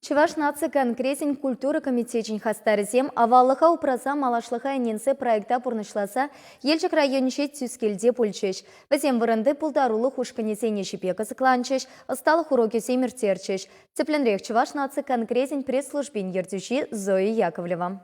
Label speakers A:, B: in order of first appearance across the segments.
A: Чуваш нации конкретен культура комитетчин хастарзем аваллыха упраза малашлыха эненсе проекта пурнышласа Елчик районче тюскелде пульчеш. Вазем вырынды пулдарулы хушканесене шипе кызыкланчеш, ысталық уроки семертерчеш. Цепленрек Чуваш нации конкретен пресс-службин ертючи Зои Яковлева.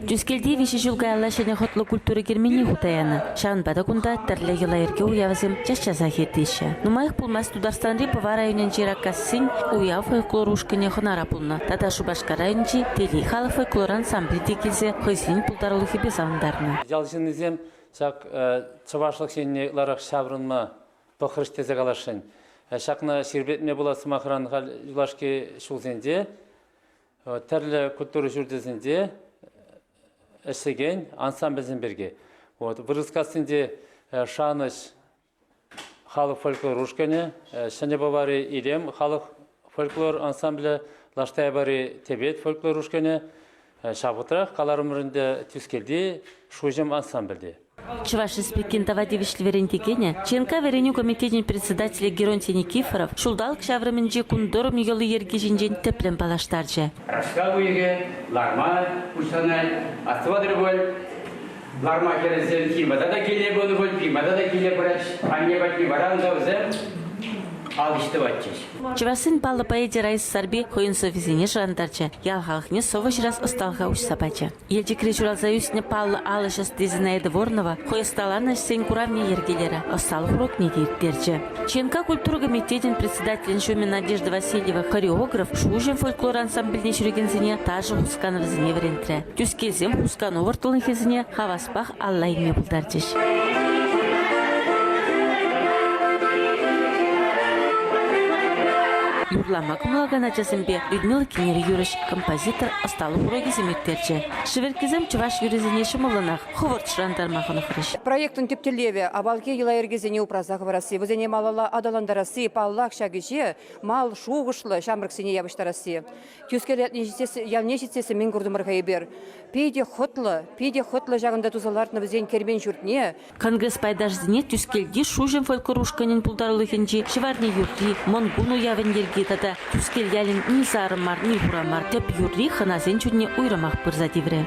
B: Тюскелде виши жылгайла шене хотлы культура кермени хутаяны. Шан бада кунда тәрлі елайырге уявызым чашчаса хеттеші. Нумайық пулмас Тударстанри пава районен жираккасын уя фольклор ушкыне хонара пулны. Тата Шубашка райончи тели халы фольклор ансамбль декелсе хойсин пулдарулыхи безаундарны.
C: Жалшынызем шак чывашлық шенне ларық шабрынма похрыштезе қалашын. Шакна шербетме боласы махран юлашке шулзенде, тәрлі культура жүрдізінде әшеген ансамбльзен берге. Вырызкасынде шаныш халық фольклор ушкане, шане бавари илем халық фольклор ансамблі, лаштай бари тебет фольклор ушкане, шабытырақ қаларымырында тюскелде шужем ансамбльде.
B: Чуваши спикин Тавадевич Верентикене, Ченка Вереню комитетин председателя Геронтий Никифоров, шулдал к шавраменже кундором йолы ерге жинжен теплен палаштарже.
D: Рашка уеге, ларма ушаны, астывадыр бол, ларма кересен кимада да келе боны бол, пимада да келе браш, анне бати баран заузем, алышты батчеш.
B: Чувасын палы поэди Раис Сарби хойын софизине жандарча, ялхалхне совыш раз осталха уж сапача. Елчик речурал заюсне палы алышас дезинайды Ворнова, хой сталана сен куравне ергелера, остал урок не диртерче. Ченка культура комитетин председатель Шумин Надежда Васильева, хореограф, шужен фольклор ансамбльне шурегензине, тажы хусканов зине врентре. Тюскелзем хускану вартылын хезине, хаваспах аллайне булдарчеш. Юрлама кумлагана жасымбе Людмила Кенери Юрыш, композитор, осталы уроги земектерче. Шеверкизем Чуваш юрезине шымылынах, ховард шрандармахыны хрыш.
E: Проектын тептелеве, абалке елайыргезене упразағы барасы, бұзене малала адаландарасы, паллақ шагыжы, мал шуғышлы, шамрыксене ябыштарасы. Тюскелетне житсесі мен күрдімір бер. Пейде хотлы жағында тузалартны бізен кермен жүртіне.
B: Конгресс пайдажзіне тюскелді шужен фольклорушканен пулдарылыхенчи, шеварне юрри, монгуну явен ерге тата тюскел ялин ни зарымар, ни хурамар, теп юрри ханазен чудне уйрамақ пырзадивре.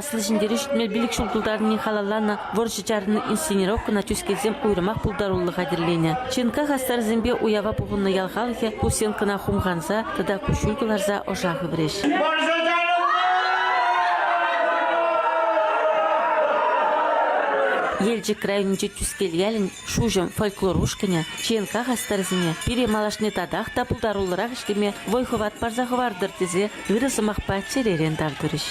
B: Аслы жіндері жүтмел білік шулдылдарының халаларына воржы жарыны инсценировкана тюскелзем уйрымақ пулдарулы қадірлейні. Ченка хастар зімбе уява бұғынны ялғалығы пусенкана хумғанза, тада күшілгіларза ожағы біреш. Елчик районынче тюскел ялин шужым фольклор ушканя, Ченка хастар зіне пире малашне тадақ та пулдарулырақ іштеме войховат парзағы вардыр тезе вырысымақ па черерен дардырыш.